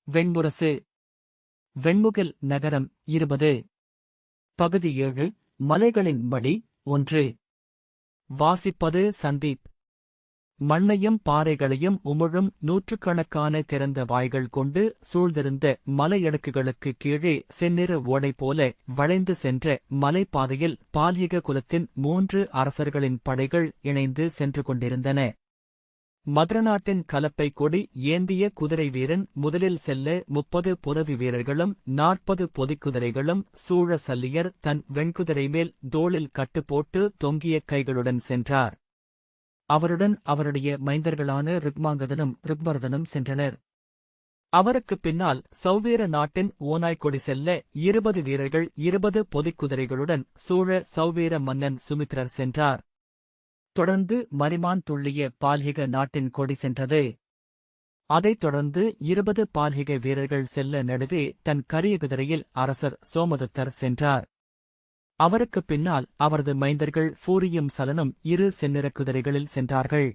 வெண்முரசு. வெண்முகில் நகரம் 20. பகுதி 7. மலைகளின் மடி 1. வாசிப்பது சந்தீப். மண்ணையும் பாறைகளையும் உமிழும் நூற்றுக்கணக்கான திறந்த வாய்கள் கொண்டு சூழ்ந்திருந்த மலையடுக்குகளுக்கு கீழே செந்நிற ஓடை போல வளைந்து சென்ற மலைப்பாதையில் பால்யக குலத்தின் 3 அரசர்களின் படைகள் இணைந்து சென்று கொண்டிருந்தன. மதுரநாட்டின் கலப்பை கொடி ஏந்திய குதிரை வீரன் முதலில் செல்ல 30 புரவி வீரர்களும் 40 பொதிக்குதிரைகளும் சூழ சல்லியர் தன் வெண்குதிரை மேல் தோளில் கட்டுப்போட்டு தொங்கிய கைகளுடன் சென்றார். அவருடன் அவருடைய மைந்தர்களான ருக்மாங்கதனும் ருக்மர்தனும் சென்றனர். அவருக்குப் பின்னால் சௌவீர நாட்டின் ஓநாய்க்கொடி செல்ல 20 வீரர்கள் 20 பொதிக்குதிரைகளுடன் சூழ சௌவீர மன்னன் சுமித்ரர் சென்றார். தொடர்ந்து மரிமான் துள்ளிய பால்ஹிக நாட்டின் கொடி சென்றது. அதைத் தொடர்ந்து 20 பால்ஹிக வீரர்கள் செல்ல நடுவே தன் கரிய குதிரையில் அரசர் சோமதத்தர் சென்றார். அவருக்குப் பின்னால் அவரது மைந்தர்கள் ஃபூரியும் சலனும் 2 செந்நிற குதிரைகளில் சென்றார்கள்.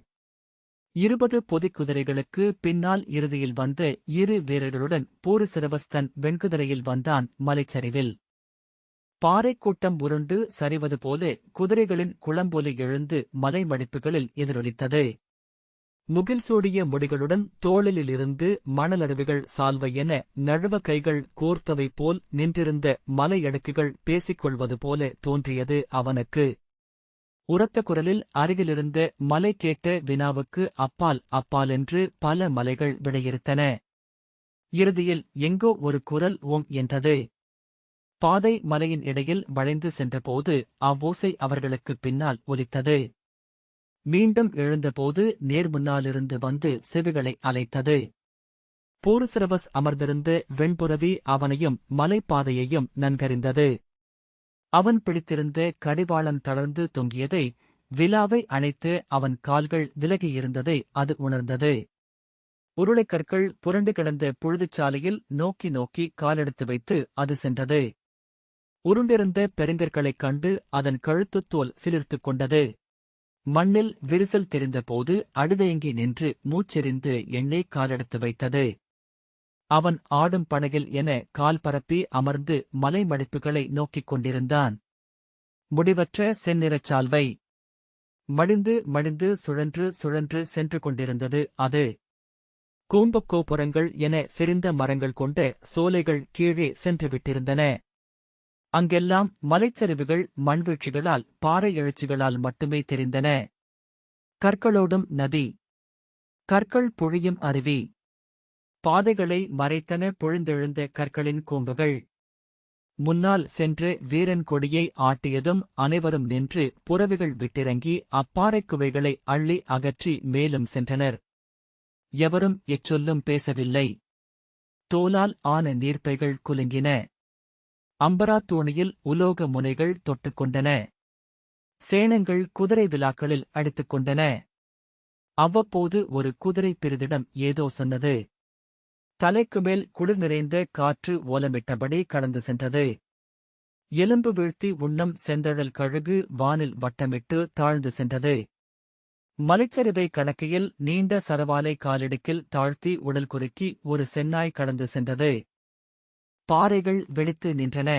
20 பொதிக்குதிரைகளுக்கு பின்னால் இறுதியில் வந்த 2 வீரர்களுடன் பூரிசிரவஸ் தன் வெண்குதிரையில் வந்தான் மலைச்சரிவில். பாறைக்கூட்டம் உருண்டு சரிவது போல குதிரைகளின் குளம்பொலி எழுந்து மலை மடிப்புகளில் எதிரொலித்தது. முகில் சூடிய முடிகளுடன் தோளிலிருந்து மணலருவிகள் சால்வை என நழுவ கைகள் கோர்த்தவை போல் நின்றிருந்த மலையடுக்குகள் பேசிக்கொள்வது போல தோன்றியது அவனுக்கு. உரத்த குரலில் அருகிலிருந்த மலை கேட்ட வினாவுக்கு அப்பால் அப்பாலென்று பல மலைகள் விடையிறுத்தன. இறுதியில் எங்கோ ஒரு குரல் ஓம் என்றது. பாதை மலையின் இடையில் வளைந்து சென்றபோது அவ்வோசை அவர்களுக்குப் பின்னால் ஒலித்தது. மீண்டும் எழுந்தபோது நேர்முன்னாலிருந்து வந்து செவிகளை அலைத்தது. பூரிசிரவஸ் அமர்ந்திருந்த வெண்புரவி அவனையும் மலைப்பாதையையும் நன்கறிந்தது. அவன் பிடித்திருந்த கடிவாளம் தளர்ந்து தொங்கியதை, விலாவை அணைத்து அவன் கால்கள் விலகியிருந்ததை அது உணர்ந்தது. உருளைக்கற்கள் புரண்டு கிடந்த புழுதிச்சாலையில் நோக்கி நோக்கி காலெடுத்து வைத்து அது சென்றது. உருண்டிருந்த பெருங்கற்களைக் கண்டு அதன் கழுத்துத் தோல் சிலிர்த்துக் கொண்டது. மண்ணில் விரிசல் தெரிந்தபோது அழுதயங்கி நின்று மூச்செறிந்து எண்ணெய் காலெடுத்து வைத்தது. அவன் ஆடும் படகில் என கால் பரப்பி அமர்ந்து மலை மடிப்புகளை நோக்கிக் கொண்டிருந்தான். முடிவற்ற செந்நிறச் சால்வை மடிந்து மடிந்து சுழன்று சுழன்று சென்று கொண்டிருந்தது அது. கூம்பக் கோபுரங்கள் என செறிந்த மரங்கள் கொண்ட சோலைகள் கீழே சென்று விட்டிருந்தன. அங்கெல்லாம் மலைச்சரிவுகள் மண்வீழ்ச்சிகளால் பாறை எழுச்சிகளால் மட்டுமே தெரிந்தன. கற்களோடும் நதி, கற்கள் பொழியும் அருவி, பாதைகளை மறைத்தன பொழிந்தெழுந்த கற்களின் கூம்புகள். முன்னால் சென்று வீரன் கொடியை ஆட்டியதும் அனைவரும் நின்று புரவிகள் விட்டிறங்கி அப்பாறைக் குவைகளை அள்ளி அகற்றி மேலும் சென்றனர். எவரும் எச்சொல்லும் பேசவில்லை. தோலால் ஆன நீர்ப்பைகள் குலுங்கின. அம்பராத் தூணியில் உலோக முனைகள் தொட்டுக் கொண்டன. சேணங்கள் குதிரை விழாக்களில் அடித்துக் கொண்டன. அவ்வப்போது ஒரு குதிரை பிரிதிடம் ஏதோ சொன்னது. தலைக்கு மேல் குளிர் நிறைந்த காற்று ஓலமிட்டபடி கடந்து சென்றது. எலும்பு வீழ்த்தி உண்ணும் செந்தழல் கழுகு வானில் வட்டமிட்டு தாழ்ந்து சென்றது. மலைச்சரிவை கணக்கையில் நீண்ட சரவாலை காலிடுக்கில் தாழ்த்தி உடல் குறுக்கி ஒரு செந்நாய் கடந்து சென்றது. பாறைகள் வெடித்து நின்றன.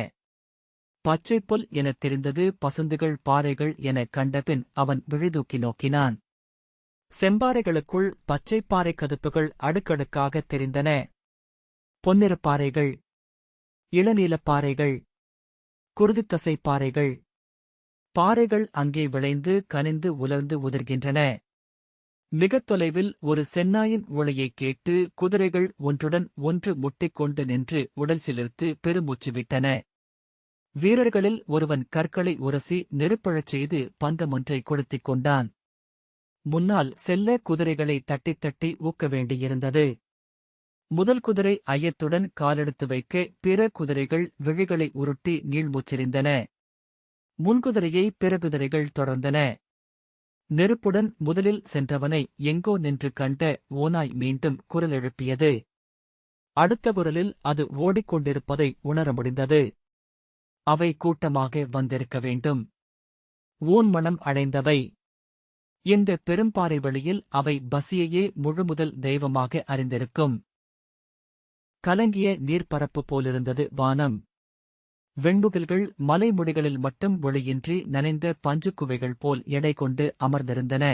பச்சைப்புல் எனத் தெரிந்தது பசுந்துகள் பாறைகள் எனக் கண்டபின் அவன் விழிதூக்கி நோக்கினான். செம்பாறைகளுக்குள் பச்சைப்பாறை கதுப்புகள் அடுக்கடுக்காகத் தெரிந்தன. பொன்னிறப் பாறைகள், இளநீலப் பாறைகள், குருதித்தசைப் பாறைகள். பாறைகள் அங்கே விளைந்து கனிந்து உலர்ந்து உதிர்கின்றன. மிகத் தொலைவில் ஒரு செந்நாயின் ஊளையைக் கேட்டு குதிரைகள் ஒன்றுடன் ஒன்று முட்டிக்கொண்டு நின்று உடல் சிலிர்த்து பெருமூச்சு விட்டன. வீரர்களில் ஒருவன் கற்களை உரசி நெருப்பழச் செய்து பந்தமொன்றை கொளுத்திக் கொண்டான். முன்னால் செல்ல குதிரைகளை தட்டித் தட்டி ஊக்க வேண்டியிருந்தது. முதல் குதிரை ஐயத்துடன் காலெடுத்து வைக்க பிற குதிரைகள் விழிகளை உருட்டி நீள்மூச்செறிந்தன. முன்குதிரையை பிற குதிரைகள் தொடர்ந்தன. நெருப்புடன் முதலில் சென்றவனை எங்கோ நின்று கண்ட ஓநாய் மீண்டும் குரல் எழுப்பியது. அடுத்த குரலில் அது ஓடிக்கொண்டிருப்பதை உணர முடிந்தது. அவை கூட்டமாக வந்திருக்க வேண்டும். ஊன்மணம் அடைந்தவை. இந்த பெரும்பாறை வெளியில் அவை பசியையே முழுமுதல் தெய்வமாக அறிந்திருக்கும். கலங்கிய நீர்ப்பரப்பு போலிருந்தது வானம். வெண்முகில்கள் மலைமுடிகளில் மட்டும் ஒளியின்றி நனைந்த பஞ்சுக்குவைகள் போல் எடை கொண்டு அமர்ந்திருந்தன.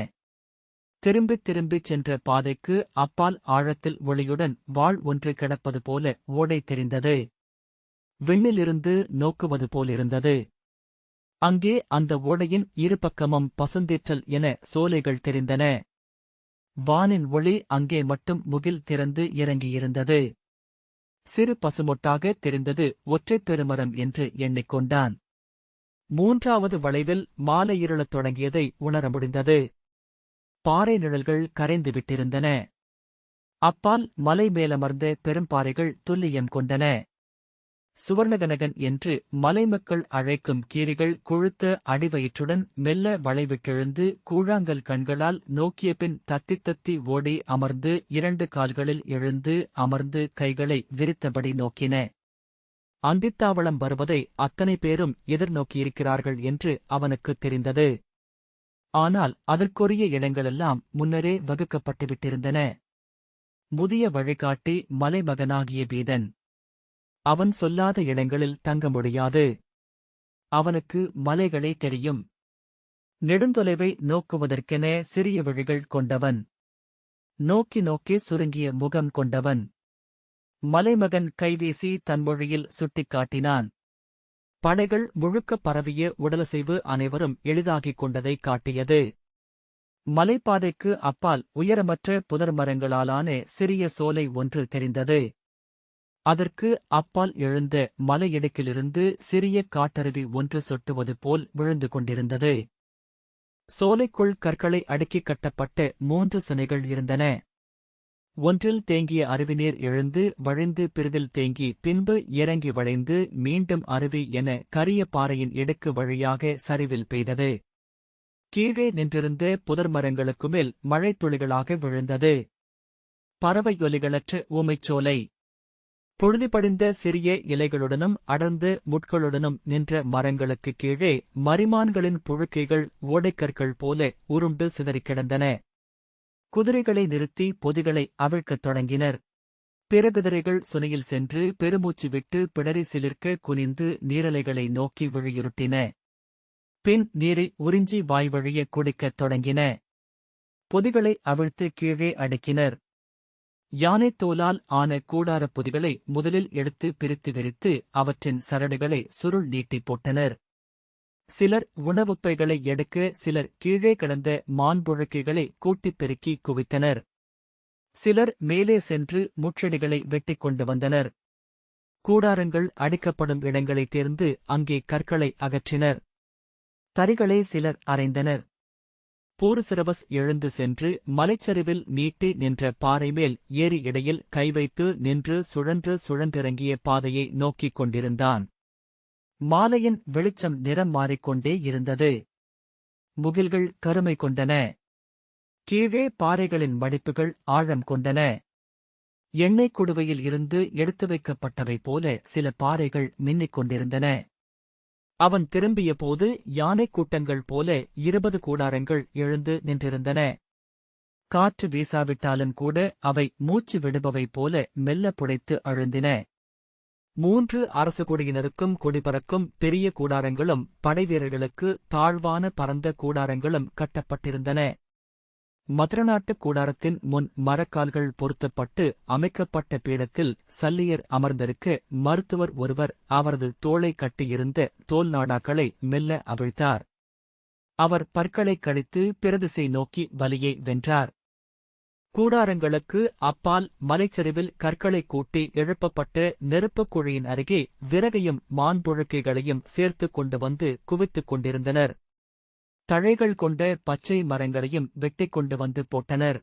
திரும்பித் திரும்பிச் சென்ற பாதைக்கு அப்பால் ஆழத்தில் ஒளியுடன் வாள் ஒன்று கிடப்பது போல ஓடை தெரிந்தது. விண்ணிலிருந்து நோக்குவது போலிருந்தது. அங்கே அந்த ஓடையின் இருபக்கமும் பசுந்தேற்றல் என சோலைகள் தெரிந்தன. வானின் ஒளி அங்கே மட்டும் முகில் திறந்து இறங்கியிருந்தது. சிறு பசுமொட்டாக தெரிந்தது ஒற்றைப் பெருமரம் என்று எண்ணிக்கொண்டான். மூன்றாவது வளைவில் மாலை இருளத் தொடங்கியதை உணர முடிந்தது. பாறை நிழல்கள் கரைந்துவிட்டிருந்தன. அப்பால் மலை மேலமர்ந்த பெரும்பாறைகள் துல்லியம் கொண்டன. சுவர்ணகனகன் என்று மலைமக்கள் அழைக்கும் கீரிகள் கொழுத்த அடிவயிற்றுடன் மெல்ல வளைவிட்டெழுந்து கூழாங்கல் கண்களால் நோக்கியபின் தத்தித் தத்தி ஓடி அமர்ந்து 2 கால்களில் எழுந்து அமர்ந்து கைகளை விரித்தபடி நோக்கின. அந்தித்தாவளம் வருவதை அத்தனை பேரும் எதிர்நோக்கியிருக்கிறார்கள் என்று அவனுக்குத் தெரிந்தது. ஆனால் அதற்குரிய இடங்களெல்லாம் முன்னரே வகுக்கப்பட்டுவிட்டிருந்தன. முதிய வழிகாட்டி மலைமகனாகிய வீதன். அவன் சொல்லாத இடங்களில் தங்க முடியாது. அவனுக்கு மலைகளே தெரியும். நெடுந்தொலைவை நோக்குவதற்கென சிறிய விழிகள் கொண்டவன். நோக்கி நோக்கி சுருங்கிய முகம் கொண்டவன். மலைமகன் கைவீசி தன் மொழியில் சுட்டிக்காட்டினான். படைகள் முழுக்க பரவிய உடலசைவு அனைவரும் எளிதாகிக் கொண்டதைக் காட்டியது. மலைப்பாதைக்கு அப்பால் உயரமற்ற புதர் மரங்களாலான சிறிய சோலை ஒன்று தெரிந்தது. அதற்கு அப்பால் எழுந்த மலையிடுக்கிலிருந்து சிறிய காட்டருவி ஒன்று சொட்டுவது போல் விழுந்து கொண்டிருந்தது. சோலைக்குள் கற்களை அடுக்கிக் கட்டப்பட்ட 3 சுனைகள் இருந்தன. ஒன்றில் தேங்கிய அருவிநீர் எழுந்து வழிந்து பிறிதில் தேங்கி பின்பு இறங்கி வளைந்து மீண்டும் அருவி என கரிய பாறையின் இடுக்கு வழியாக சரிவில் பெய்தது. கீழே நின்றிருந்த புதர் மரங்களுக்கு மேல் மழைத்துளிகளாக விழுந்தது. பறவையொலிகளற்ற ஊமைச்சோலை. பொழுதிபடிந்த சிறிய இலைகளுடனும் அடர்ந்த முட்களுடனும் நின்ற மரங்களுக்குக் கீழே மரிமான்களின் புழுக்கைகள் ஓடைக்கற்கள் போல உருண்டு சிதறிக் கிடந்தன. குதிரைகளை நிறுத்தி பொதிகளை அவிழ்க்கத் தொடங்கினர். பிற குதிரைகள் சுனையில் சென்று பெருமூச்சு விட்டு பிடரி சிலிர்க்க குனிந்து நீரலைகளை நோக்கி விழியுருட்டின. பின் நீரை உறிஞ்சி வாய்வழிய குடிக்கத் தொடங்கின. பொதிகளை அவிழ்த்து கீழே அடுக்கினர். யானைத் தோலால் ஆன கூடாரப் பொதிகளை முதலில் எடுத்து பிரித்து விரித்து அவற்றின் சரடுகளை சுருள் நீட்டிப் போட்டனர். சிலர் உணவுப்பைகளை எடுக்க, சிலர் கீழே கிடந்த மான்புழுக்கைகளை கூட்டிப் பெருக்கி குவித்தனர். சிலர் மேலே சென்று முட்செடிகளை வெட்டிக் கொண்டு வந்தனர். கூடாரங்கள் அடிக்கப்படும் இடங்களைத் தேர்ந்து அங்கே கற்களை அகற்றினர். தறிகளை சிலர் அறைந்தனர். பூருசிரவஸ் எழுந்து சென்று மலைச்சரிவில் நீட்டி நின்ற பாறை மேல் ஏறி இடையில் கைவைத்து நின்று சுழன்று சுழன்றிறங்கிய பாதையை நோக்கிக் கொண்டிருந்தான். மாலையின் வெளிச்சம் நிறம் மாறிக்கொண்டே இருந்தது. முகில்கள் கருமை கொண்டன. கீழே பாறைகளின் மடிப்புகள் ஆழம் கொண்டன. எண்ணெய்க் குடுவையில் இருந்து எடுத்து வைக்கப்பட்டவை போல சில பாறைகள் மின்னிக் கொண்டிருந்தன. அவன் திரும்பிய போது யானைக் கூட்டங்கள் போல 20 கூடாரங்கள் எழுந்து நின்றிருந்தன. காற்று வீசாவிட்டாலும் கூட அவை மூச்சு விடுபவை போல மெல்ல புடைத்து அழுந்தின. 3 அரசு குடியினருக்கும் குடிபறக்கும் பெரிய கூடாரங்களும் படைவீரர்களுக்கு தாழ்வான பரந்த கூடாரங்களும் கட்டப்பட்டிருந்தன. மதுரநாட்டுக் கூடாரத்தின் முன் மரக்கால்கள் பொருத்தப்பட்டு அமைக்கப்பட்ட பீடத்தில் சல்லியர் அமர்ந்திருக்க மருத்துவர் ஒருவர் அவரது தோளை கட்டியிருந்த தோல் நாடாக்களை மெல்ல அவிழ்த்தார். அவர் பற்களைக் கடித்து பிரதிசை நோக்கி வலியை வென்றார். கூடாரங்களுக்கு அப்பால் மலைச்சரிவில் கற்களைக் கூட்டி எழுப்பப்பட்ட நெருப்புக் குழியின் அருகே விறகையும் மான்புழுக்கைகளையும் சேர்த்துக் கொண்டு வந்து குவித்துக் கொண்டிருந்தனர். தழைகள் கொண்ட பச்சை மரங்களையும் வெட்டிக் கொண்டு வந்து போட்டனர்.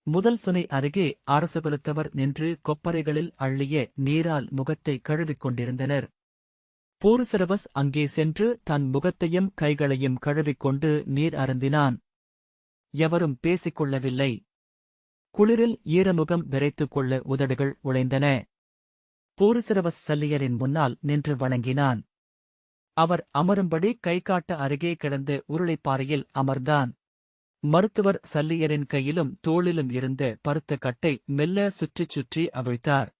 முதல் சுனை அருகே அரசுகுலத்தவர் நின்று கொப்பரைகளில் அள்ளிய நீரால் முகத்தை கழுவிக் கொண்டிருந்தனர். பூருசிரவஸ் அங்கே சென்று தன் முகத்தையும் கைகளையும் கழுவிக்கொண்டு நீர் அருந்தினான். எவரும் பேசிக்கொள்ளவில்லை. குளிரில் ஈரமுகம் விரைத்துக் கொள்ள உதடுகள் உழைந்தன. பூருசிரவஸ் சல்லியரின் முன்னால் நின்று வணங்கினான். அவர் அமரும்படி கைகாட்ட அருகே கிடந்த உருளைப்பாறையில் அமர்ந்தான். மருத்துவர் சல்லியரின் கையிலும் தோளிலும் இருந்த பருத்த கட்டை மெல்ல சுற்றிச் சுற்றி அவிழ்த்தார்.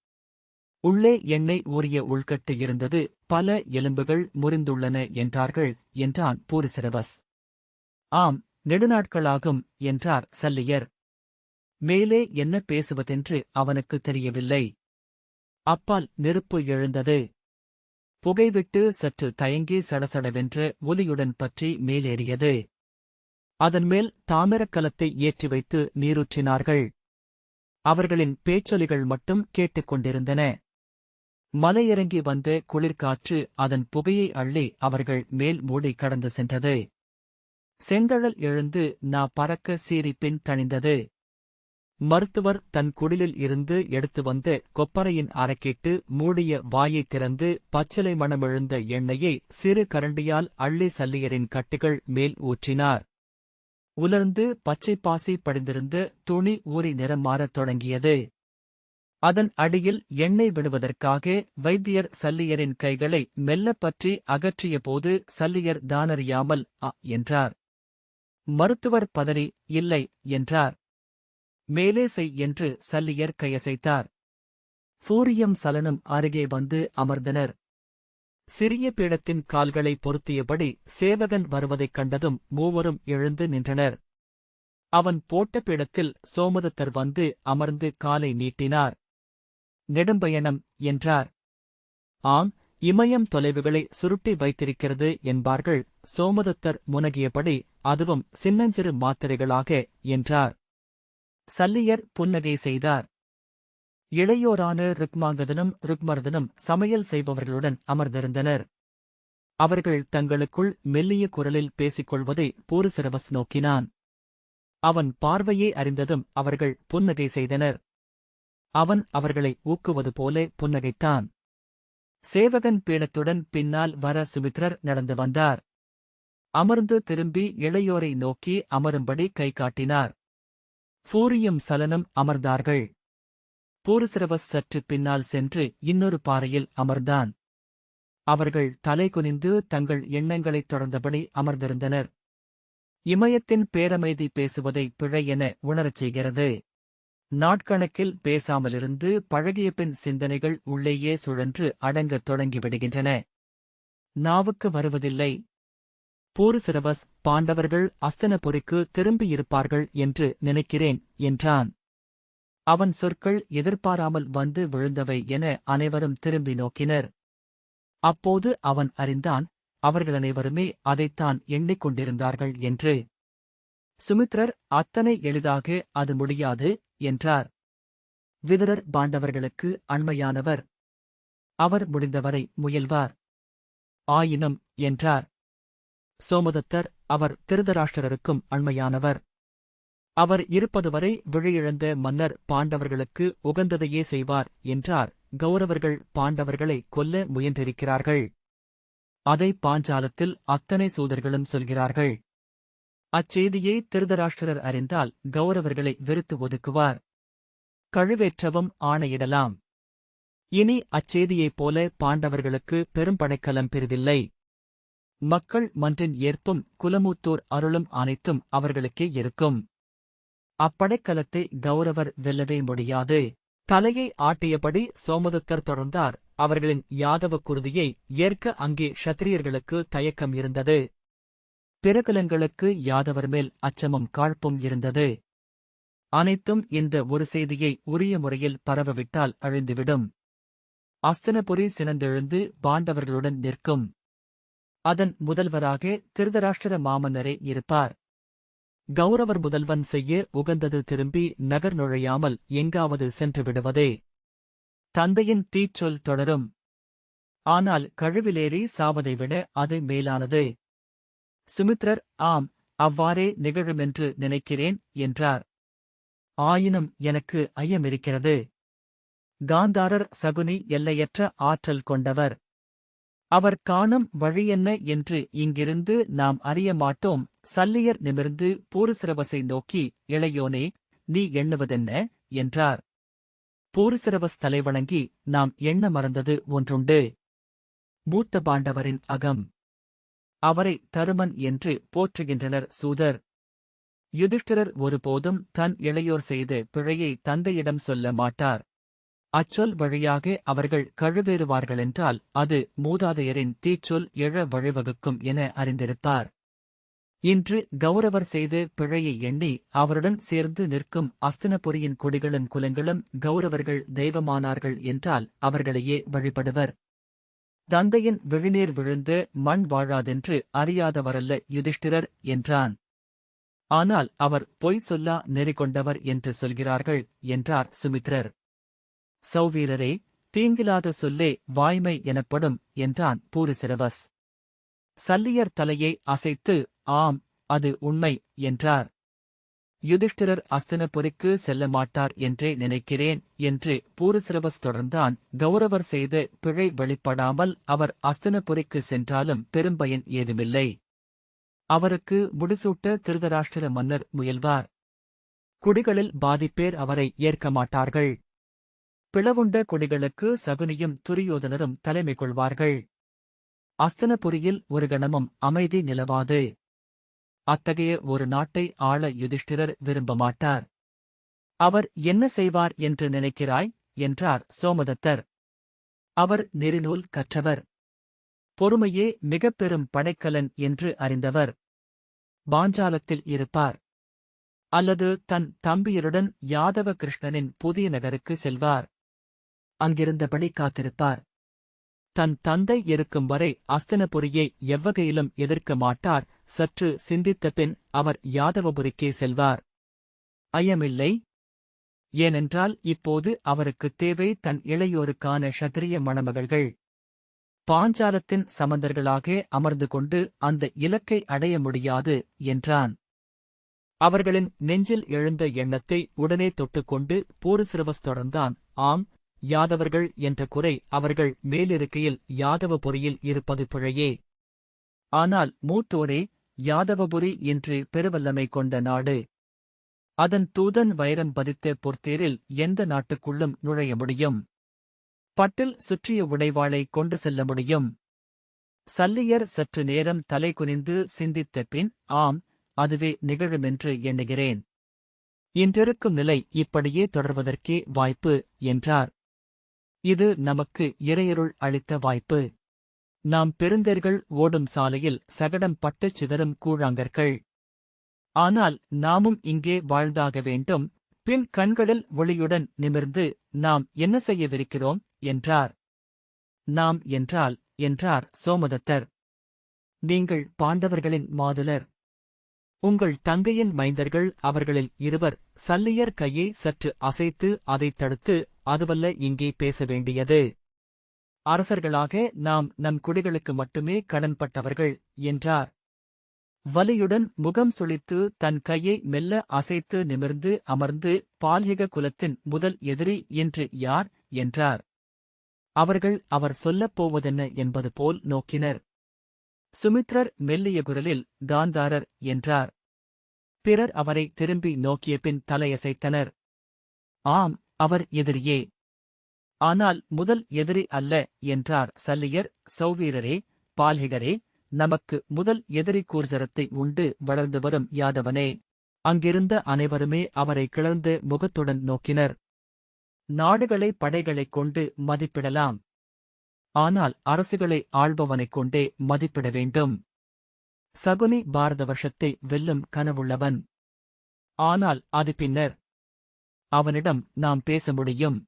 உள்ளே எண்ணெய் ஊறிய உள்கட்டு இருந்தது, பல எலும்புகள் முறிந்துள்ளன என்றார்கள் என்றான் பூரிசிரவஸ். ஆம், நெடுநாட்களாகும் என்றார் சல்லியர். மேலே என்ன பேசுவதென்று அவனுக்கு தெரியவில்லை. அப்பால் நெருப்பு எழுந்தது. புகைவிட்டு சற்று தயங்கி சடசடவென்ற ஒலியுடன் பற்றி மேலேறியது. அதன்மேல் தாமிரக் கலத்தை ஏற்றி வைத்து நீரூற்றினார்கள். அவர்களின் பேச்சொலிகள் மட்டும் கேட்டுக்கொண்டிருந்தன. மலையிறங்கி வந்த குளிர்காற்று அதன் புகையை அள்ளி அவர்கள் மேல் மூடி கடந்து சென்றது. செந்தழல் எழுந்து பறக்க சீறி பின் தணிந்தது. மருத்துவர் தன் குடிலில் இருந்து எடுத்து வந்த கொப்பரையின் அரைக்கிட்டு மூடிய வாயைத் திறந்து பச்சிலை மணமெழுந்த எண்ணெயை சிறு கரண்டியால் அள்ளி சல்லியரின் கட்டுகள் மேல் ஊற்றினார். உலர்ந்து பச்சைப்பாசி படிந்திருந்த துணி ஊறி நிறம் மாறத் தொடங்கியது. அதன் அடியில் எண்ணெய் விடுவதற்காக வைத்தியர் சல்லியரின் கைகளை மெல்லப் பற்றி அகற்றிய போது சல்லியர் தானறியாமல் என்றார். மருத்துவர் பதறி இல்லை என்றார். மேலே செய் என்று சல்லியர் கையசைத்தார். சூரியம் சலனும் அருகே வந்து அமர்ந்தனர். சிறிய பீடத்தின் கால்களை பொருத்தியபடி சேவகன் வருவதைக் கண்டதும் மூவரும் எழுந்து நின்றனர். அவன் போட்ட பீடத்தில் சோமதத்தர் வந்து அமர்ந்து காலை நீட்டினார். நெடும்பயணம் என்றார். ஆம், இமயம் தொலைவுகளை சுருட்டி வைத்திருக்கிறது என்பார்கள். சோமதத்தர் முனகியபடி அதுவும் சின்னஞ்சிறு மாத்திரைகளாக என்றார். சல்லியர் புன்னகை செய்தார். இளையோரான ருக்மாங்கதனும் ருக்மர்தனும் சமையல் செய்பவர்களுடன் அமர்ந்திருந்தனர். அவர்கள் தங்களுக்குள் மெல்லிய குரலில் பேசிக்கொள்வதை பூரிசிரவஸ் நோக்கினான். அவன் பார்வையை அறிந்ததும் அவர்கள் புன்னகை செய்தனர். அவன் அவர்களை ஊக்குவது போல புன்னகைத்தான். சேவகன் பீடத்துடன் பின்னால் வர சுமித்ரர் நடந்து வந்தார். அமர்ந்து திரும்பி இளையோரை நோக்கி அமரும்படி கை காட்டினார். சூரியம் சலனம் அமர்ந்தார்கள். பூரிசிரவஸ் சற்று பின்னால் சென்று இன்னொரு பாறையில் அமர்ந்தான். அவர்கள் தலை குனிந்து தங்கள் எண்ணங்களைத் தொடர்ந்தபடி அமர்ந்திருந்தனர். இமயத்தின் பேரமைதி பேசுவதை பிழை என உணரச் செய்கிறது. நாட்கணக்கில் பேசாமலிருந்து பழகியபின் சிந்தனைகள் உள்ளேயே சுழன்று அடங்கத் தொடங்கிவிடுகின்றன. நாவுக்கு வருவதில்லை. பூரிசிரவஸ், பாண்டவர்கள் அஸ்தினபுரிக்கு திரும்பியிருப்பார்கள் என்று நினைக்கிறேன் என்றான். அவன் சொற்கள் எதிர்பாராமல் வந்து விழுந்தவை என அனைவரும் திரும்பி நோக்கினர். அப்போது அவன் அறிந்தான், அவர்களனைவருமே அதைத்தான் எண்ணிக்கொண்டிருந்தார்கள் என்று. சுமித்ரர், அத்தனை எளிதாக அது முடியாது என்றார். விதுரர் பாண்டவர்களுக்கு அண்மையானவர். அவர் முடிந்தவரை முயல்வார். ஆயினும் என்றார். சோமதத்தர், அவர் திருதராஷ்டிரருக்கும் அண்மையானவர். அவர் இருப்பதுவரை விழியிழந்த மன்னர் பாண்டவர்களுக்கு உகந்ததையே செய்வார் என்றார். கௌரவர்கள் பாண்டவர்களை கொல்ல முயன்றிருக்கிறார்கள். அதை பாஞ்சாலத்தில் அத்தனை சூதர்களும் சொல்கிறார்கள். அச்செய்தியை திருதராஷ்டிரர் அறிந்தால் கௌரவர்களை வெறுத்து ஒதுக்குவார். கழுவேற்றவும் ஆணையிடலாம். இனி அச்செய்தியைப் போல பாண்டவர்களுக்கு பெரும்படைக்கலம் பெரிதில்லை. மக்கள் மன்றின் ஏற்பும் குலமூத்தோர் அருளும் அனைத்தும் அவர்களுக்கே இருக்கும். அப்படைக்கலத்தை கௌரவர் வெல்லவே முடியாது. தலையை ஆட்டியபடி சோமதத்தர் தொடர்ந்தார். அவர்களின் யாதவ குருதியை ஏற்க அங்கே க்ஷத்திரியர்களுக்கு தயக்கம் இருந்தது. பிறகுலங்களுக்கு யாதவர் மேல் அச்சமும் காழ்ப்பும் இருந்தது. அனைத்தும் இந்த ஒரு செய்தியை உரிய முறையில் பரவவிட்டால் அழிந்துவிடும். அஸ்தினபுரி சினந்தெழுந்து பாண்டவர்களுடன் நிற்கும். அதன் முதல்வராக திருதராஷ்டிர மாமன்னரே இருப்பார். கௌரவர் முதல்வன் செய்ய உகந்தது திரும்பி நகர் நுழையாமல் எங்காவது சென்று விடுவதே. தந்தையின் தீச்சொல் தொடரும். ஆனால் கழுவிலேறி சாவதை விட அது மேலானது. சுமித்ரர், ஆம், அவ்வாறே நிகழுமென்று நினைக்கிறேன் என்றார். ஆயினும் எனக்கு ஐயமிருக்கிறது. காந்தாரர் சகுனி எல்லையற்ற ஆற்றல் கொண்டவர். அவர் காணும் வழியென்ன என்று இங்கிருந்து நாம் அறிய மாட்டோம். சல்லியர் நிமிர்ந்து பூரிசிரவஸை நோக்கி, இளையோனே, நீ எண்ணுவதென்ன என்றார். பூரிசிரவஸ் தலைவணங்கி, நாம் எண்ண மறந்தது ஒன்றுண்டு. மூத்த பாண்டவரின் அகம். அவரை தருமன் என்று போற்றுகின்றனர் சூதர். யுதிஷ்டிரர் ஒருபோதும் தன் இளையோர் செய்த பிழையை தந்தையிடம் சொல்ல மாட்டார். அச்சொல் வழியாக அவர்கள் கழுவேறுவார்களென்றால் அது மூதாதையரின் தீச்சொல் எழ வழிவகுக்கும் என அறிந்திருப்பார். இன்று கௌரவர் செய்து பிழையை எண்ணி அவருடன் சேர்ந்து நிற்கும் அஸ்தினபுரியின் குடிகளும் குலங்களும் கௌரவர்கள் தெய்வமானார்கள் என்றால் அவர்களையே வழிபடுவர். தந்தையின் விழிநீர் விழுந்து மண் வாழாதென்று அறியாதவரல்ல யுதிஷ்டிரர் என்றான். ஆனால் அவர் பொய் சொல்லா நெறி கொண்டவர் என்று சொல்கிறார்கள் என்றார் சுமித்ரர். சௌவீரரே, தீங்கிலாத சொல்லே வாய்மை எனப்படும் என்றான் பூரிசிரவஸ். சல்லியர் தலையை அசைத்து ஆம், அது உண்மை என்றார். யுதிஷ்டிரர் அஸ்தினபுரிக்கு செல்ல மாட்டார் என்றே நினைக்கிறேன் என்று பூரிசிரவஸ் தொடர்ந்தான். கௌரவர் செய்த பிழை வெளிப்படாமல் அவர் அஸ்தினபுரிக்கு சென்றாலும் பெரும்பயன் ஏதுமில்லை. அவருக்கு முடிசூட்ட திருதராஷ்டிர மன்னர் முயல்வார். குடிகளில் பாதிப்பேர் அவரை ஏற்க மாட்டார்கள். பிளவுண்ட குடிகளுக்கு சகுனியும் துரியோதனரும் தலைமை கொள்வார்கள். அஸ்தினபுரியில் ஒரு கணமும் அமைதி நிலவாது. அத்தகைய ஒரு நாட்டை ஆள யுதிஷ்டிரர் விரும்ப மாட்டார். அவர் என்ன செய்வார் என்று நினைக்கிறாய் என்றார் சோமதத்தர். அவர் நெறிநூல் கற்றவர். பொறுமையே மிகப் பெரும் படைக்கலன் என்று அறிந்தவர். பாஞ்சாலத்தில் இருப்பார். அல்லது தன் தம்பியருடன் யாதவ கிருஷ்ணனின் புதிய நகருக்கு செல்வார். அங்கிருந்தபடி காத்திருப்பார். தன் தந்தை இருக்கும் வரை அஸ்தினபுரியை எவ்வகையிலும் எதிர்க்க மாட்டார். சற்று சிந்தித்தபின் அவர் யாதவபுரிக்கே செல்வார். ஐயமில்லை. ஏனென்றால் இப்போது அவருக்குத் தேவை தன் இளையோருக்கான க்ஷத்திரிய மணமகள்கள். பாஞ்சாலத்தின் சமந்தர்களாக அமர்ந்து கொண்டு அந்த இலக்கை அடைய முடியாது என்றான். அவர்களின் நெஞ்சில் எழுந்த எண்ணத்தை உடனே தொட்டுக்கொண்டு பூரிசிரவஸ் தொடர்ந்தான். ஆம், யாதவர்கள் என்ற குறை அவர்கள் மேலிருக்கையில் யாதவபுரியில் இருப்பது பிழையே. ஆனால் மூத்தோரே, யாதவபுரி இன்று பெருவல்லமை கொண்ட நாடு. அதன் தூதன் வைரம் பதித்த பொற்தேரில் எந்த நாட்டுக்குள்ளும் நுழைய முடியும். பட்டில் சுற்றிய உடைவாளை கொண்டு செல்ல முடியும். சல்லியர் சற்று நேரம் தலை குனிந்து சிந்தித்த பின் ஆம், அதுவே நிகழுமென்று எண்ணுகிறேன். இன்றிருக்கும் நிலை இப்படியே தொடர்வதற்கே வாய்ப்பு என்றார். இது நமக்கு இறையருள் அளித்த வாய்ப்பு. நாம் பெருந்தேர்கள் ஓடும் சாலையில் சகடம் பட்டுச் சிதறும் கூழாங்கற்கள். ஆனால் நாமும் இங்கே வாழ்ந்தாக வேண்டும். பின் கண்களில் ஒளியுடன் நிமிர்ந்து நாம் என்ன செய்யவிருக்கிறோம் என்றார். நாம் என்றார் சோமதத்தர். நீங்கள் பாண்டவர்களின் மாதுலர். உங்கள் தங்கையின் மைந்தர்கள் அவர்களில் இருவர். சல்லியர் கையை சற்று அசைத்து அதைத் தடுத்து, அதுவல்ல இங்கே பேச வேண்டியது. அரசர்களாக நாம் நம் குடிகளுக்கு மட்டுமே கடன்பட்டவர்கள் என்றார். வலியுடன் முகம் சுளித்து தன் கையை மெல்ல அசைத்து நிமிர்ந்து அமர்ந்து பால்யக குலத்தின் முதல் எதிரி என்று யார் என்றார். அவர்கள் அவர் சொல்லப் போவதென்ன என்பது போல் நோக்கினர். சுமித்ரர் மெல்லிய குரலில் காந்தாரர் என்றார். பிறர் அவரை திரும்பி நோக்கிய பின் தலையசைத்தனர். ஆம், அவர் எதிரியே. ஆனால் முதல் எதிரி அல்ல என்றார் சல்லியர். சௌவீரரே, பால்ஹிகரே, நமக்கு முதல் எதிரி கூர்ஜரத்தை உண்டு வளர்ந்து வரும் யாதவனே. அங்கிருந்த அனைவருமே அவரை கிளர்ந்த முகத்துடன் நோக்கினர். நாடுகளை படைகளைக் கொண்டு மதிப்பிடலாம். ஆனால் அரசுகளை ஆள்பவனைக் கொண்டே மதிப்பிட வேண்டும். சகுனி பாரத வருஷத்தை வெல்லும் கனவுள்ளவன். ஆனால் அது பின்னர். அவனிடம் நாம் பேச முடியும்.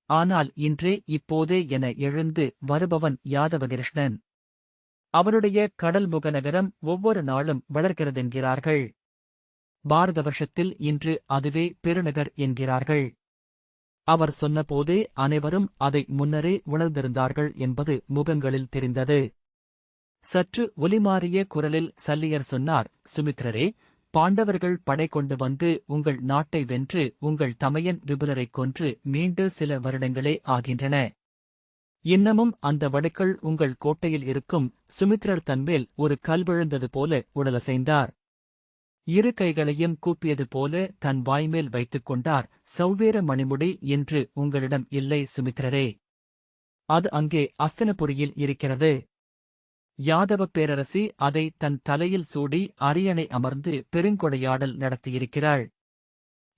ஆனால் இன்றே இப்போதே என எழுந்து வருபவன் யாதவகிருஷ்ணன். அவனுடைய கடல்முக நகரம் ஒவ்வொரு நாளும் வளர்கிறதென்கிறார்கள். பாரத வருஷத்தில் இன்று அதுவே பெருநகர் என்கிறார்கள். அவர் சொன்னபோதே அனைவரும் அதை முன்னரே உணர்ந்திருந்தார்கள் என்பது முகங்களில் தெரிந்தது. சற்று ஒலிமாறிய குரலில் சல்லியர் சொன்னார். சுமித்ரரே, பாண்டவர்கள் படை கொண்டு வந்து உங்கள் நாட்டை வென்று உங்கள் தமையன் விபுலரைக் கொன்று மீண்டு சில வருடங்களே ஆகின்றன. இன்னமும் அந்த வடுக்கள் உங்கள் கோட்டையில் இருக்கும். சுமித்ரர் தன்மேல் ஒரு கல் விழுந்தது போல உடலசைந்தார். இரு கைகளையும் கூப்பியது போல தன் வாய்மேல் வைத்துக் கொண்டார். சௌவேர மணிமுடி என்று உங்களிடம் இல்லை சுமித்ரரே. அது அங்கே அஸ்தினபுரியில் இருக்கிறது. யாதவப் பேரரசி அதை தன் தலையில் சூடி அரியணை அமர்ந்து பெருங்கொடையாடல் நடத்தியிருக்கிறாள்.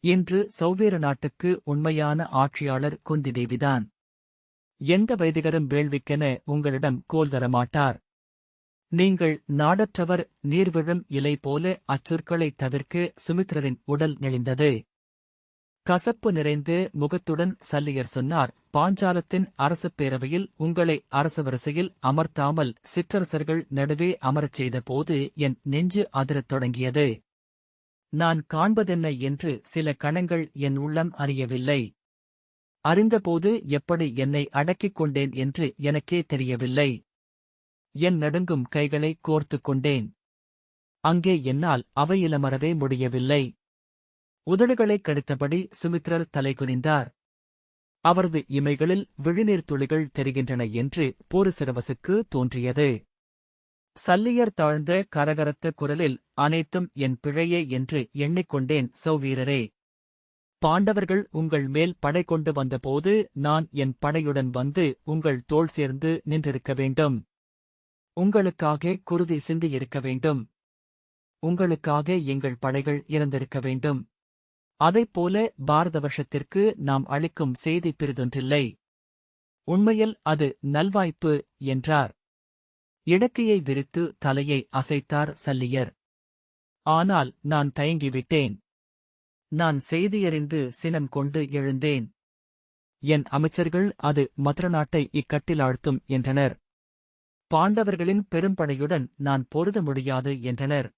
இன்று சௌவேர நாட்டுக்கு உண்மையான ஆட்சியாளர் குந்தி தேவிதான். எந்த வைதிகரும் வேள்விக்கென உங்களிடம் கோல் தரமாட்டார். நீங்கள் நாடற்றவர், நீர்விழும் இலை போல. அச்சொற்களைத் தவிர்க்க சுமித்திரரின் உடல் நெளிந்தது. கசப்பு நிறைந்து முகத்துடன் சல்லியர் சொன்னார், பாஞ்சாலத்தின் அரசுப் பேரவையில் உங்களை அரசவரிசையில் அமர்த்தாமல் சிற்றரசர்கள் நடுவே அமரச் செய்த போது என் நெஞ்சு அதிரத் தொடங்கியது. நான் காண்பதென்ன என்று சில கணங்கள் என் உள்ளம் அறியவில்லை. அறிந்தபோது எப்படி என்னை அடக்கிக் கொண்டேன் என்று எனக்கே தெரியவில்லை. என் நடுங்கும் கைகளை கோர்த்துக் கொண்டேன். அங்கே என்னால் அவையிலமரவே முடியவில்லை. உதடுகளைக் கடித்தபடி சுமித்திரர் தலைகுனிந்தார். அவரது இமைகளில் விழிநீர் துளிகள் தெரிகின்றன என்று போரிசிரவசுக்கு தோன்றியது. சல்லியர் தாழ்ந்த கரகரத்த குரலில், அனைத்தும் என் பிழையே என்று எண்ணிக்கொண்டேன் சௌவீரரே. பாண்டவர்கள் உங்கள் மேல் படை கொண்டு வந்தபோது நான் என் படையுடன் வந்து உங்கள் தோள் சேர்ந்து நின்றிருக்க வேண்டும். உங்களுக்காக குருதி சிந்தியிருக்க வேண்டும். உங்களுக்காக எங்கள் படைகள் இறந்திருக்க வேண்டும். அதைப்போல பாரத வருஷத்திற்கு நாம் அளிக்கும் செய்தி பிறிதொன்றில்லை. உண்மையில் அது நல்வாய்ப்பு என்றார். இடக்கையை விரித்து தலையை அசைத்தார் சல்லியர். ஆனால் நான் தயங்கிவிட்டேன். நான் செய்தியறிந்து சினம் கொண்டு எழுந்தேன். என் அமைச்சர்கள் அது மதுர நாட்டை இக்கட்டில் ஆழ்த்தும் என்றனர். பாண்டவர்களின் பெரும்படையுடன் நான் பொருத முடியாது என்றனர்.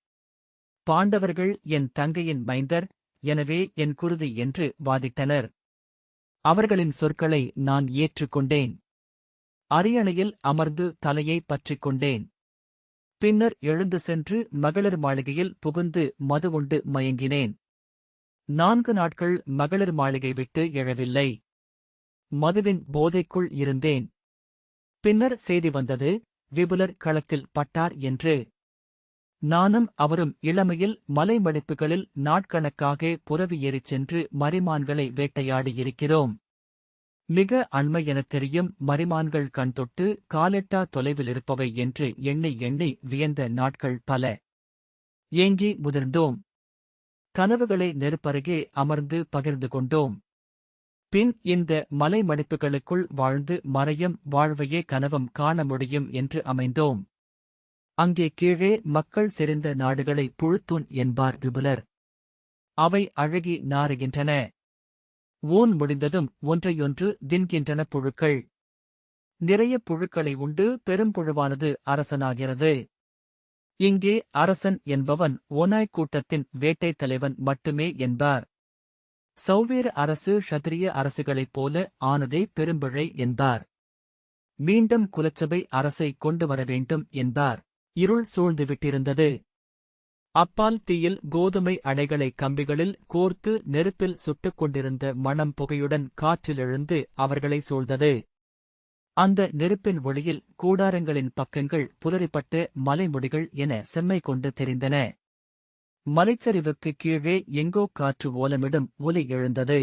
பாண்டவர்கள் என் தங்கையின் மைந்தர், எனவே என் குருதி என்று வாதிட்டனர். அவர்களின் சொற்களை நான் ஏற்றுக்கொண்டேன். அரியணையில் அமர்ந்து தலையை பற்றிக் கொண்டேன். பின்னர் எழுந்து சென்று மகளிர் மாளிகையில் புகுந்து மது உண்டு மயங்கினேன். 4 நாட்கள் மகளிர் மாளிகை விட்டு எழவில்லை. மதுவின் போதைக்குள் இருந்தேன். பின்னர் செய்தி வந்தது, விபுலர் களத்தில் பட்டார் என்று. நானும் அவரும் இளமையில் மலைமடிப்புகளில் நாட்கணக்காக புரவி ஏறிச் சென்று மரிமான்களை வேட்டையாடியிருக்கிறோம். மிக அண்மை எனத் தெரியும் மரிமான்கள் கண் தொட்டு காலெட்டா தொலைவிலிருப்பவை என்று எண்ணி எண்ணி வியந்த நாட்கள் பல. ஏங்கி முதிர்ந்தோம். கனவுகளை நெருப்பருகே அமர்ந்து பகிர்ந்து கொண்டோம். பின் இந்த மலைமடிப்புகளுக்குள் வாழ்ந்து மறையும் வாழ்வையே கனவும் காண முடியும் என்று அமைந்தோம். அங்கே கீழே மக்கள் செறிந்த நாடுகளை புழுத்தூன் என்பார் விபுலர். அவை அழகி நாறுகின்றன. ஊன் முடிந்ததும் ஒன்றையொன்று தின்கின்றன புழுக்கள். நிறைய புழுக்களை உண்டு பெரும்புழுவானது அரசனாகிறது. இங்கே அரசன் என்பவன் ஓநாய்க் கூட்டத்தின் வேட்டைத் தலைவன் மட்டுமே என்பார். சௌவேர அரசு க்ஷத்திரிய அரசுகளைப் போல ஆனதே பெரும்பிழை என்பார். மீண்டும் குலச்சபை அரசை கொண்டு வர வேண்டும் என்பார். இருள் சூழ்ந்துவிட்டிருந்தது. அப்பால் தீயில் கோதுமை அடைகளை கம்பிகளில் கோர்த்து நெருப்பில் சுட்டுக் கொண்டிருந்த மணம் புகையுடன் காற்றிலெழுந்து அவர்களை சூழ்ந்தது. அந்த நெருப்பின் ஒளியில் கூடாரங்களின் பக்கங்கள் புலரிப்பட்ட மலைமுடிகள் என செம்மை கொண்டு தெரிந்தன. மலைச்சரிவுக்குக் கீழே எங்கோ காற்று ஓலமிடும் ஒலி எழுந்தது.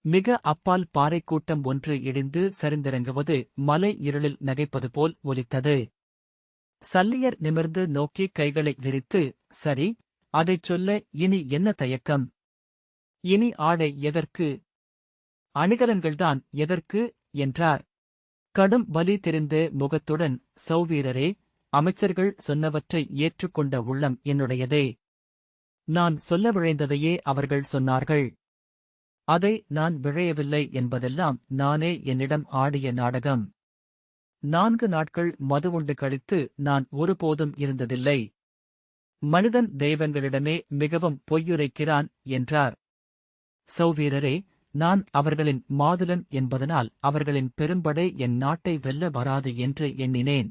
மிக அப்பால் பாறைக்கூட்டம் ஒன்று இடிந்து சரிந்திறங்குவது மலை இருளில் நகைப்பது போல் ஒலித்தது. சல்லியர் நிமிர்ந்து நோக்கி கைகளை விரித்து, சரி, அதைச் சொல்ல இனி என்ன தயக்கம்? இனி ஆடை எதற்கு? அணிகலன்கள்தான் எதற்கு? என்றார். கடும் வலி தெரிந்த முகத்துடன், சௌவீரரே, அமைச்சர்கள் சொன்னவற்றை ஏற்றுக்கொண்ட உள்ளம் என்னுடையதே. நான் சொல்ல விழைந்ததையே அவர்கள் சொன்னார்கள். அதை நான் விழையவில்லை என்பதெல்லாம் நானே என்னிடம் ஆடிய நாடகம். 4 நாட்கள் மது உண்டு கழித்து நான் ஒருபோதும் இருந்ததில்லை. மனிதன் தெய்வங்களிடமே மிகவும் பொய்யுரைக்கிறான் என்றார். சௌவீரரே, நான் அவர்களின் மாதுலன் என்பதனால் அவர்களின் பெரும்படை என் நாட்டை வெல்ல வராது என்று எண்ணினேன்.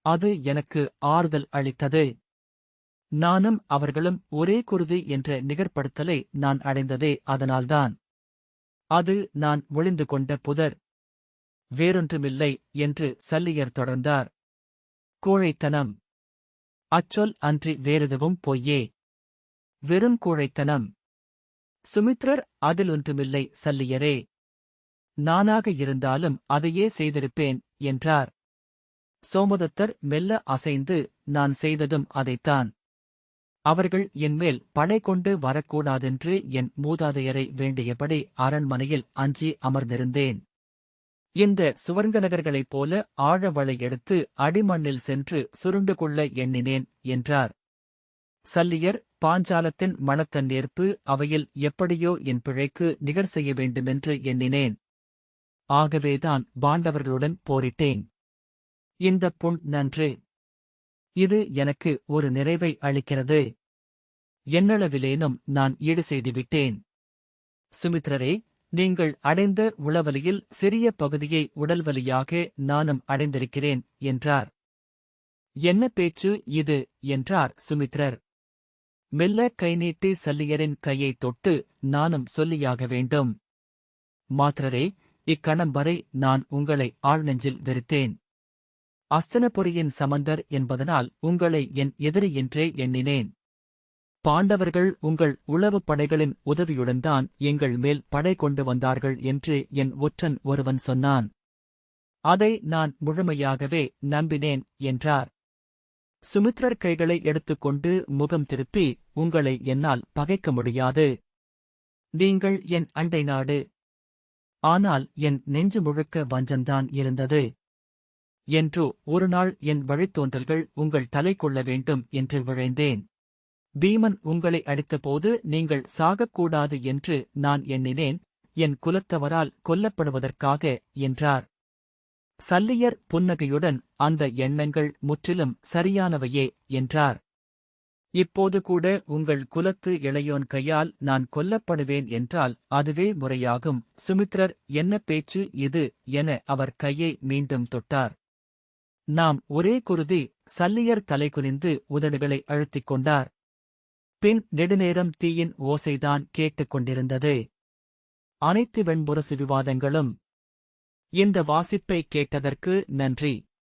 அது எனக்கு ஆறுதல் அளித்தது. நானும் அவர்களும் ஒரே குருதி என்ற நிகர்ப்படுத்தலை நான் அடைந்ததே அதனால்தான். அது நான் ஒளிந்து கொண்ட புதர். வேறொன்றுமில்லை என்று சல்லியர் தொடர்ந்தார். கோழைத்தனம். அச்சொல் அன்றி வேறெதுவும் பொய்யே. வெறும் கோழைத்தனம். சுமித்ரர், அதிலொன்றுமில்லை சல்லியரே. நானாக இருந்தாலும் அதையே செய்திருப்பேன் என்றார். சோமதத்தர் மெல்ல அசைந்து, நான் செய்ததும் அதைத்தான். அவர்கள் என்மேல் படை கொண்டு வரக்கூடாதென்று என் மூதாதையரை வேண்டியபடி அரண்மனையில் அஞ்சி அமர்ந்திருந்தேன். இந்த சுவர்ங்கநகர்களைப் போல ஆழவளை எடுத்து அடிமண்ணில் சென்று சுருண்டு கொள்ள எண்ணினேன் என்றார். சல்லியர், பாஞ்சாலத்தின் மணத்தன்னேற்பு அவையில் எப்படியோ என் பிழைக்கு நிகர் செய்ய வேண்டுமென்று எண்ணினேன். ஆகவேதான் பாண்டவர்களுடன் போரிட்டேன். இந்தப் புண் நன்று. இது எனக்கு ஒரு நிறைவை அளிக்கிறது. என்னளவிலேனும் நான் ஈடு செய்துவிட்டேன். சுமித்ரரே, நீங்கள் அடைந்த உளவலியில் சிறிய பகுதியை உடல்வலியாக நானும் அடைந்திருக்கிறேன் என்றார். என்ன பேச்சு இது என்றார் சுமித்ரர். மெல்ல கை நீட்டி சல்லியரின் கையைத் தொட்டு, நானும் சொல்லியாக வேண்டும். மாத்ரரே, இக்கணம் வரை நான் உங்களை ஆழ்நெஞ்சில் வெறுத்தேன். அஸ்தனபுரியின் சமந்தர் என்பதனால் உங்களை என் எதிரி என்றே எண்ணினேன். பாண்டவர்கள் உங்கள் உளவுப் படைகளின் உதவியுடன்தான் எங்கள் மேல் படை கொண்டு வந்தார்கள் என்று என் ஒற்றன் ஒருவன் சொன்னான். அதை நான் முழுமையாகவே நம்பினேன் என்றார். சுமித்ரர் கைகளை எடுத்துக்கொண்டு முகம் திருப்பி, உங்களை என்னால் பகைக்க முடியாது. நீங்கள் என் அண்டை நாடு. ஆனால் என் நெஞ்சு முழுக்க வஞ்சம்தான் இருந்தது. என்று ஒருநாள் என் வழித்தோன்றல்கள் உங்கள் தலை கொள்ள வேண்டும் என்று விழைந்தேன். பீமன் உங்களை அடித்தபோது நீங்கள் சாகக்கூடாது என்று நான் எண்ணினேன், என் குலத்தவரால் கொல்லப்படுவதற்காக என்றார். சல்லியர் புன்னகையுடன், அந்த எண்ணங்கள் முற்றிலும் சரியானவையே என்றார். இப்போது கூட உங்கள் குலத்து இளையோன் கையால் நான் கொல்லப்படுவேன் என்றால் அதுவே முறையாகும். சுமித்ரர், என்ன பேச்சு இது என அவர் கையை மீண்டும் தொட்டார். நாம் ஒரே குருதி. சல்லியர் தலைகுனிந்து உதடுகளை அழுத்திக் கொண்டார். பின் நெடுநேரம் தீயின் ஓசைதான் கேட்டுக் கொண்டிருந்தது. அனைத்து வெண்புரசு விவாதங்களும். இந்த வாசிப்பை கேட்டதற்கு நன்றி.